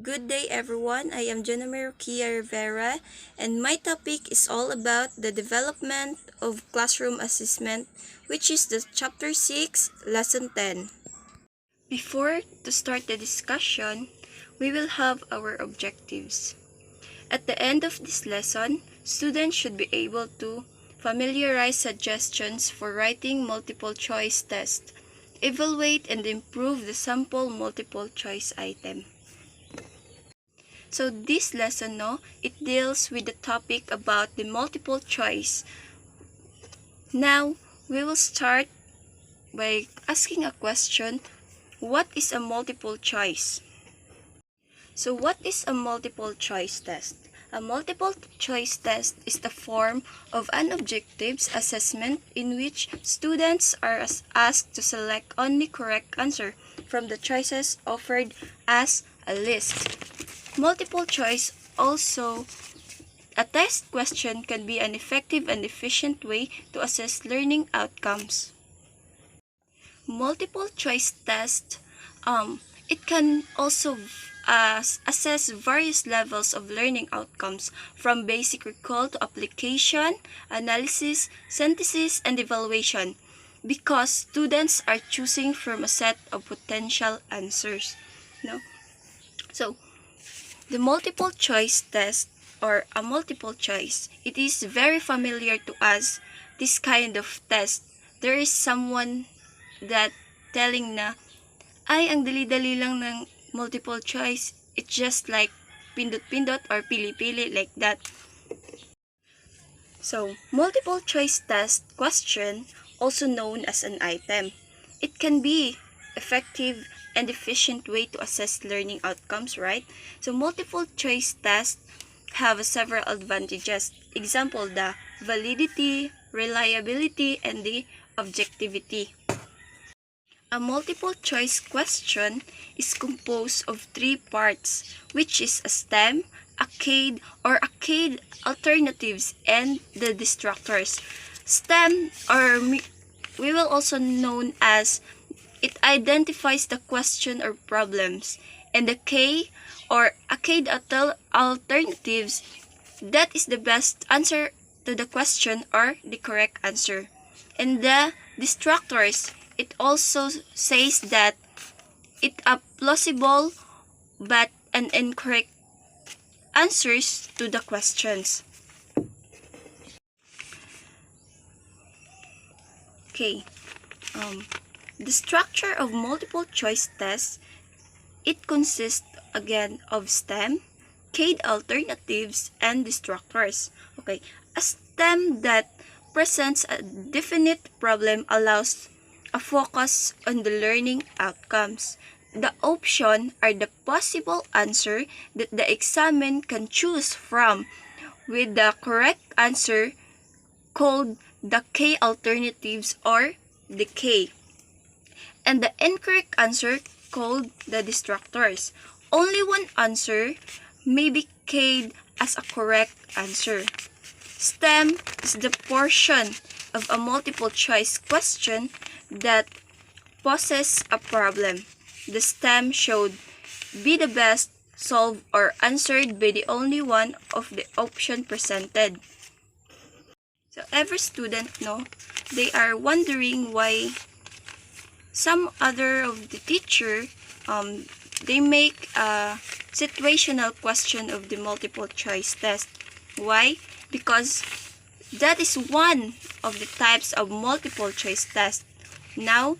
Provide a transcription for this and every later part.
Good day everyone, I am Jennifer Kia Rivera and my topic is all about the development of classroom assessment, which is the chapter 6, lesson 10. Before to start the discussion, we will have our objectives. At the end of this lesson, students should be able to familiarize suggestions for writing multiple choice tests, evaluate and improve the sample multiple choice item. So this lesson, it deals with the topic about the multiple choice. Now, we will start by asking a question, what is a multiple choice? So what is a multiple choice test? A multiple choice test is the form of an objectives assessment in which students are asked to select only correct answer from the choices offered as a list. Multiple choice also, a test question can be an effective and efficient way to assess learning outcomes. Multiple choice test, it can also assess various levels of learning outcomes from basic recall to application, analysis, synthesis, and evaluation because students are choosing from a set of potential answers. So, the multiple choice test or a multiple choice, it is very familiar to us, this kind of test. There is someone that telling na, ay, ang dali-dali lang ng multiple choice. It's just like pindot-pindot or pili-pili like that. So, multiple choice test question, also known as an item. It can be effective and efficient way to assess learning outcomes, right? So, multiple choice tests have several advantages. Example, the validity, reliability, and the objectivity. A multiple choice question is composed of three parts, which is a STEM, a CADE or a CADE alternatives, and the distractors. STEM, or we will also known as, it identifies the question or problems, and the K or a CADE alternatives, that is the best answer to the question or the correct answer. And the distractors, it also says that it are plausible but an incorrect answers to the questions. Okay, the structure of multiple choice tests, it consists again of STEM, CADE alternatives, and distractors. Okay, a STEM that presents a definite problem allows a focus on the learning outcomes. The options are the possible answer that the examined can choose from, with the correct answer called the K alternatives or the K, and the incorrect answer called the distractors. Only one answer may be K'd as a correct answer. STEM is the portion of a multiple choice question that poses a problem. The STEM should be the best solved or answered by the only one of the option presented. So every student, they are wondering why some other of the teacher, they make a situational question of the multiple choice test. Why? Because that is one of the types of multiple choice test. Now,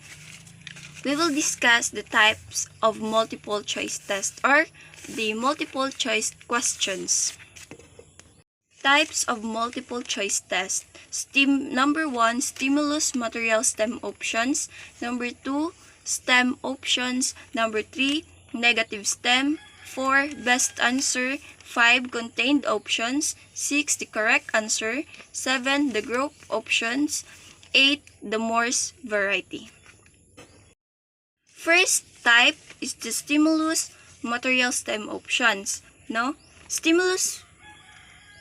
we will discuss the types of multiple choice test or the multiple choice questions. Types of multiple choice test. Number 1, stimulus material STEM options. Number 2, STEM options. Number 3, negative STEM. 4, best answer. 5, contained options. 6, the correct answer. 7, the group options. 8, the Morse variety. First type is the stimulus material STEM options. Stimulus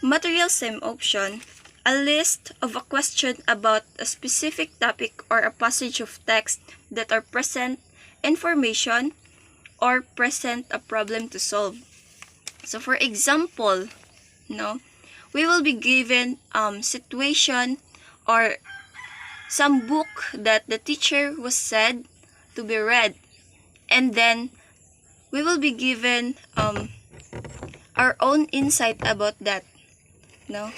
material STEM option, a list of a question about a specific topic or a passage of text that are present information or present a problem to solve. So for example, we will be given situation or some book that the teacher was said to be read, and then we will be given our own insight about that. So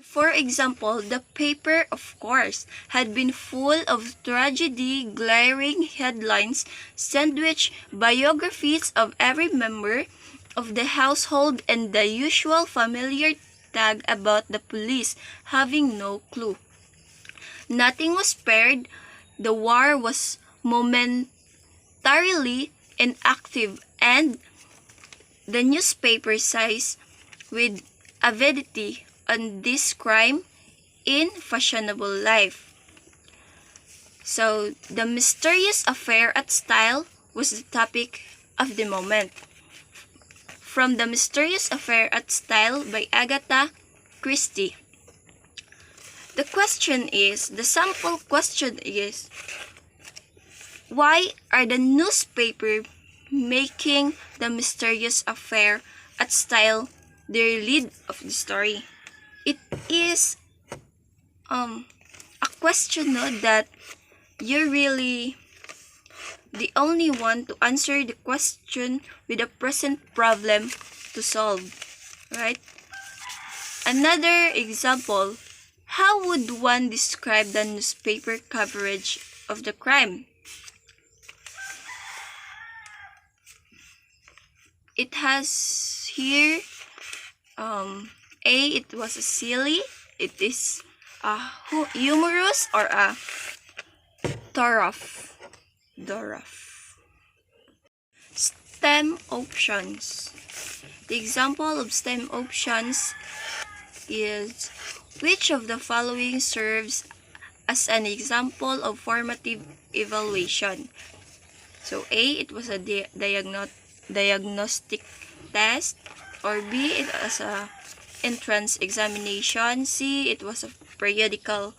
for example, the paper, of course, had been full of tragedy, glaring headlines, sandwich biographies of every member of the household, and the usual familiar tag about the police having no clue. Nothing was spared. The war was momentarily inactive, and the newspaper seized with avidity on this crime in fashionable life. So, the mysterious affair at Style was the topic of the moment. From The Mysterious Affair at Style by Agatha Christie. The sample question is, why are the newspaper making the mysterious affair at Style their lead of the story? It is a question that you're really the only one to answer the question with a present problem to solve, right? Another example, how would one describe the newspaper coverage of the crime? It has here, A, it was a silly, it is a humorous, or a thorough. STEM options. The example of STEM options is, which of the following serves as an example of formative evaluation? So A, it was a diagnostic test, or B, it was a entrance examination, C, it was a periodical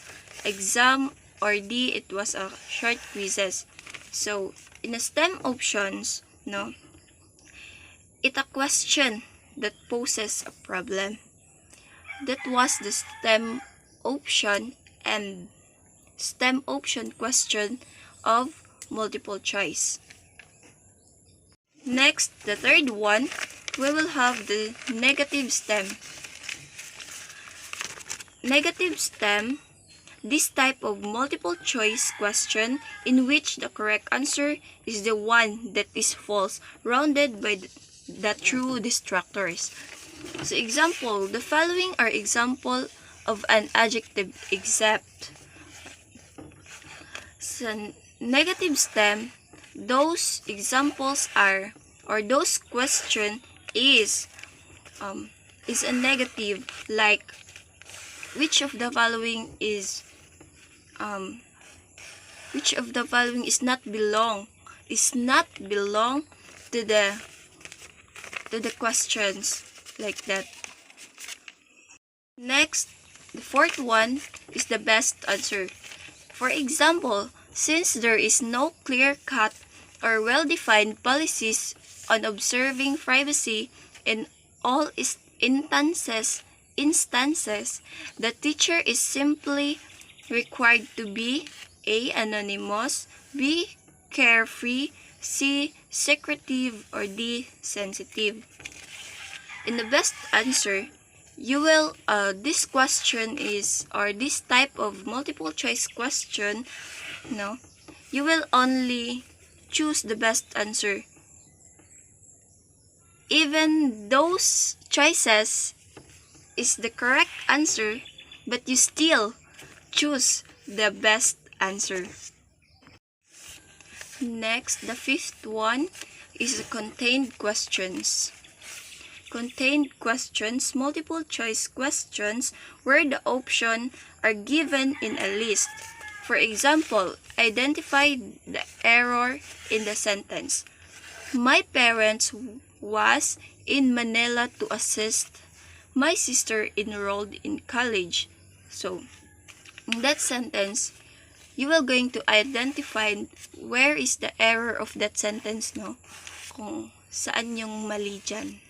exam, or D, it was a short quizzes. So in the STEM options, it's a question that poses a problem. That was the STEM option and STEM option question of multiple choice. Next, the third one, we will have the negative STEM. Negative STEM, this type of multiple choice question in which the correct answer is the one that is false, rounded by the true distractors. So example, the following are example of an adjective except. So negative STEM, those examples are, or those question is a negative, like which of the following is not belong to the questions, like that. Next, the fourth one is the best answer. For example, since there is no clear-cut or well-defined policies on observing privacy in all instances, the teacher is simply required to be A, anonymous, B, carefree, C, secretive, or D, sensitive. In the best answer, you will this question is, or this type of multiple choice question, you will only choose the best answer. Even those choices is the correct answer, but you still choose the best answer. Next, the fifth one is the contained questions. Contained questions, multiple choice questions where the options are given in a list. For example, identify the error in the sentence. My parents was in Manila to assist my sister enrolled in college. So, in that sentence, you will going to identify where is the error of that sentence, kung saan yung mali dyan.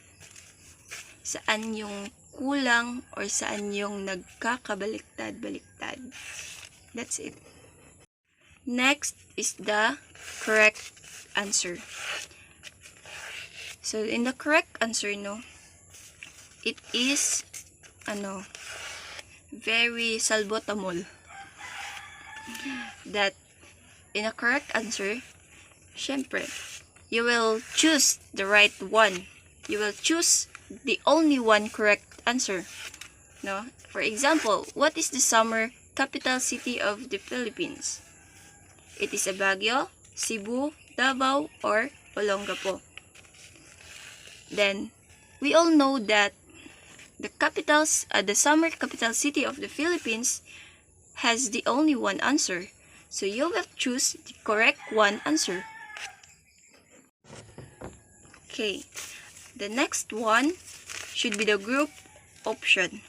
Saan yung kulang or saan yung nagkakabaliktad-baliktad. That's it. Next is the correct answer. So, in the correct answer, no, it is, very salbutamol. That, in a correct answer, syempre, you will choose the right one. You will choose the only one correct answer. No? For example, what is the summer capital city of the Philippines? It is Baguio, Cebu, Davao, or Olongapo. Then, we all know that the summer capital city of the Philippines has the only one answer. So you will choose the correct one answer. Okay, the next one should be the group option.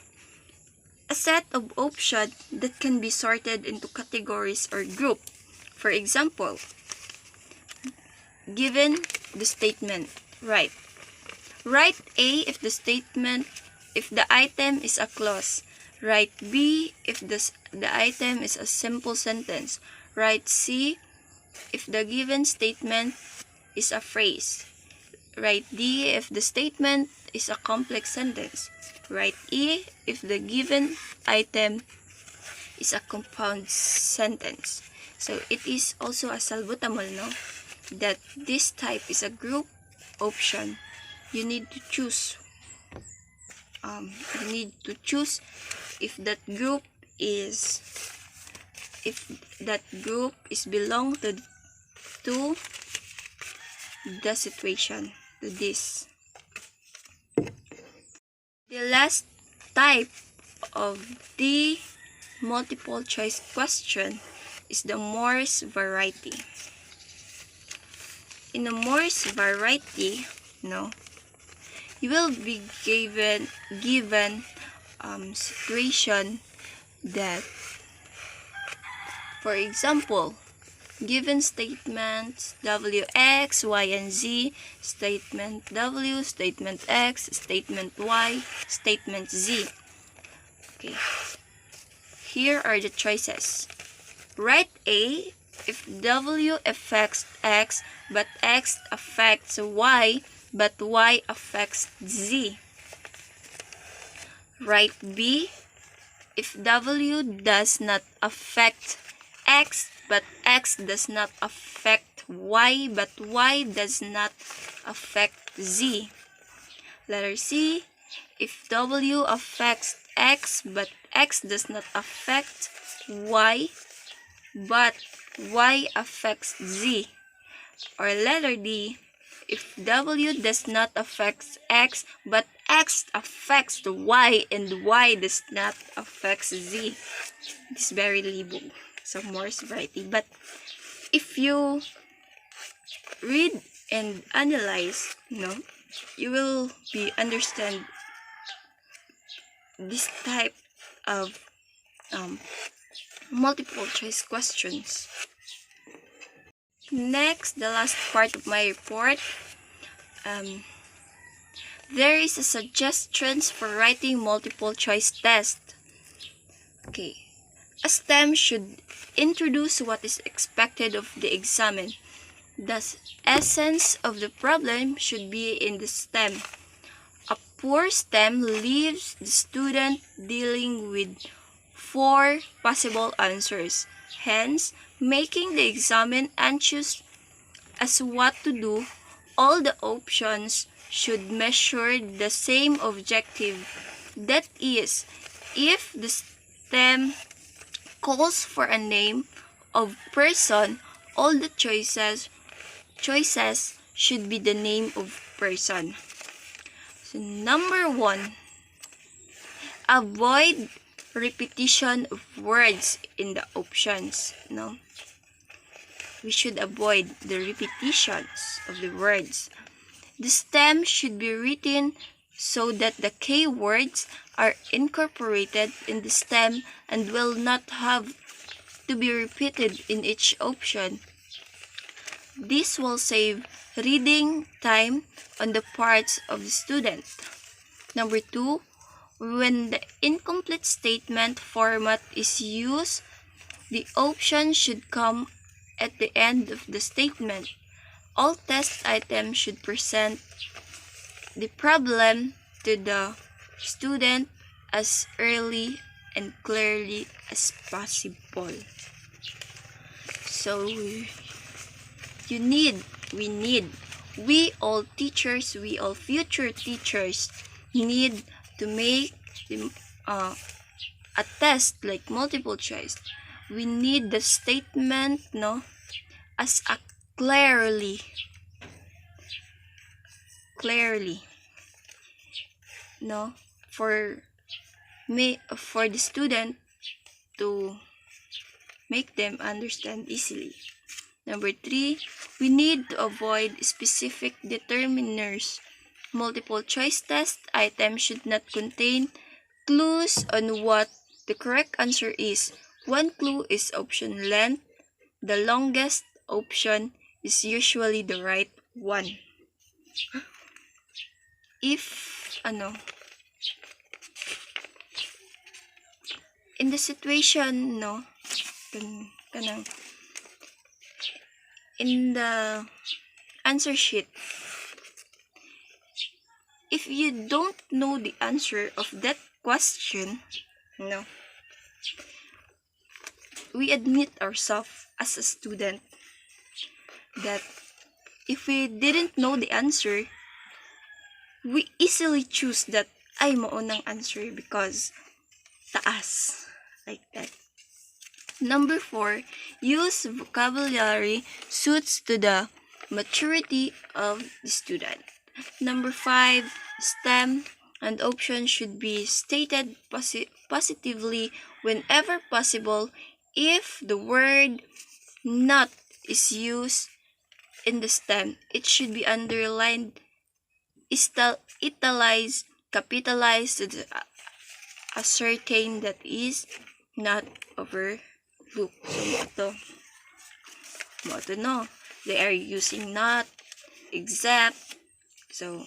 A set of options that can be sorted into categories or group. For example, given the statement, write A if the item is a clause. Write B if the item is a simple sentence. Write C if the given statement is a phrase. Write D if the statement is a complex sentence. Write E if the given item is a compound sentence. So it is also a salbutamol, no? That this type is a group option. You need to choose. If that group is belong to the situation, to this. The last type of the multiple choice question is the Morse variety. In the Morse variety, you will be given situation that, for example, given statements W, X, Y, and Z, statement W, statement X, statement Y, statement Z. Okay. Here are the choices. Write A if W affects X, but X affects Y, but Y affects Z. Write B if W does not affect X, but X does not affect Y, but Y does not affect Z. Letter C, if W affects X, but X does not affect Y, but Y affects Z. Or letter D, if W does not affect X, but X affects the Y, and Y does not affect Z. It's very libog. So Morse variety. But if you read and analyze, you will understand this type of multiple choice questions. Next, the last part of my report. There is a suggestions for writing multiple choice test. Okay. A STEM should introduce what is expected of the examined. The essence of the problem should be in the STEM. A poor STEM leaves the student dealing with 4 possible answers, hence making the examined anxious as what to do. All the options should measure the same objective. That is, if the STEM calls for a name of person, all the choices should be the name of person. So number 1, avoid repetition of words in the options. We should avoid the repetitions of the words. The STEM should be written so that the keywords are incorporated in the STEM and will not have to be repeated in each option. This will save reading time on the parts of the student. Number 2, when the incomplete statement format is used, the option should come at the end of the statement. All test items should present the problem to the student as early and clearly as possible. So, we all teachers, we all future teachers need to make a test like multiple choice. We need the statement, as a clearly, for the student to make them understand easily. Number 3, we need to avoid specific determiners. Multiple choice test items should not contain clues on what the correct answer is. One clue is option length. The longest option is usually the right one. If, in the situation, in the answer sheet, if you don't know the answer of that question, we admit ourselves as a student that if we didn't know the answer, we easily choose that ay maunang answer because taas, like that. Number 4, use vocabulary suits to the maturity of the student. Number 5, STEM and option should be stated positively whenever possible. If the word not is used in the STEM, it should be underlined, italicized, capitalized to ascertain that is not overlooked. So, no, they are using not, except. So,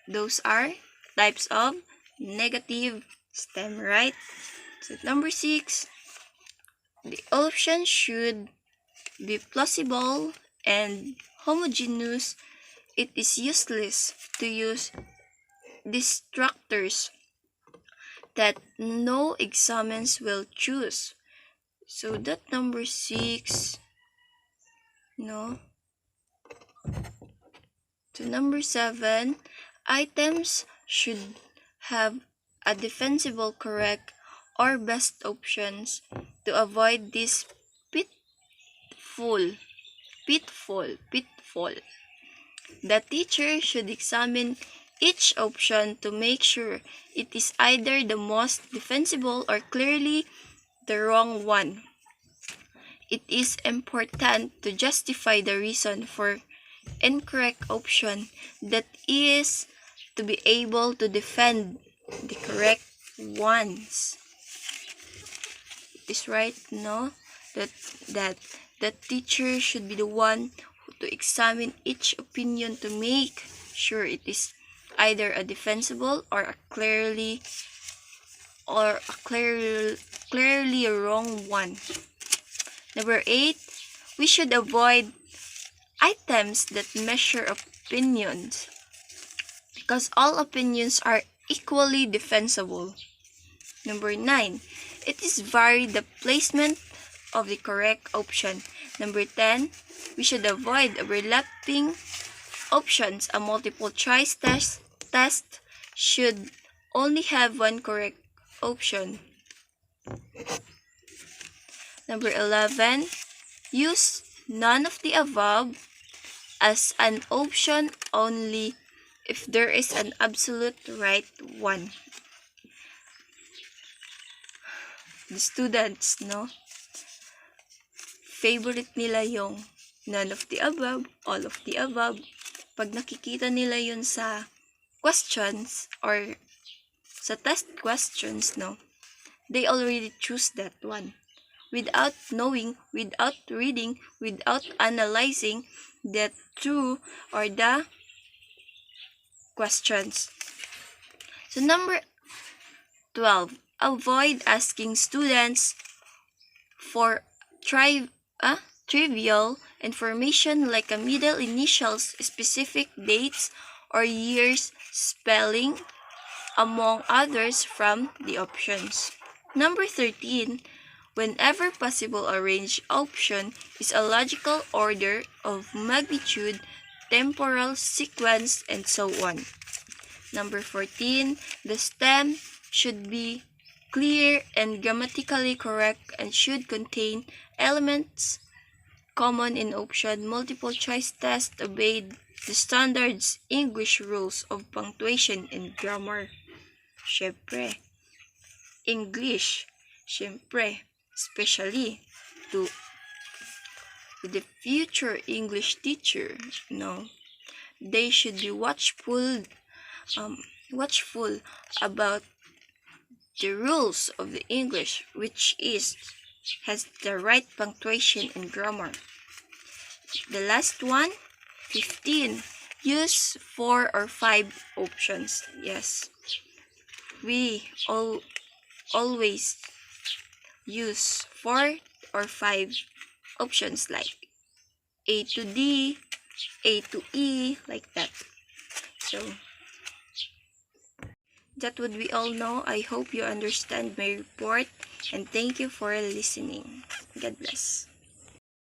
those are types of negative STEM, right? So, number 6, the option should be plausible and homogeneous. It is useless to use distractors that no examiners will choose. So that number 6, To number 7, items should have a defensible correct or best options to avoid this pitfall. The teacher should examine each option to make sure it is either the most defensible or clearly the wrong one. It is important to justify the reason for incorrect option, that is to be able to defend the correct ones. Is right, that the teacher should be the one to examine each opinion to make sure it is either a defensible or a clearly wrong one. Number 8, we should avoid items that measure opinions because all opinions are equally defensible. Number 9, it is vary the placement of the correct option. Number 10, we should avoid overlapping options. A multiple choice test should only have one correct option. Number 11, use none of the above as an option only if there is an absolute right one. The students, favorite nila yung none of the above, all of the above. Pag nakikita nila yun sa questions or sa test questions, they already choose that one. without knowing, without reading, without analyzing the true or the questions. So number 12, avoid asking students for trivial information like a middle initials, specific dates or years, spelling, among others from the options. Number 13, whenever possible, arrange option is a logical order of magnitude, temporal sequence, and so on. Number 14, the stem should be clear and grammatically correct and should contain elements common in option multiple choice test, obey the standards English rules of punctuation and grammar. Syempre, English, syempre, especially to the future English teacher, they should be watchful about the rules of the English, which has the right punctuation and grammar. The last one, 15. Use 4 or 5 options. Yes, we always use 4 or 5 options like A to D, A to E, like that. So that would be all now. I hope you understand my report and thank you for listening. God bless.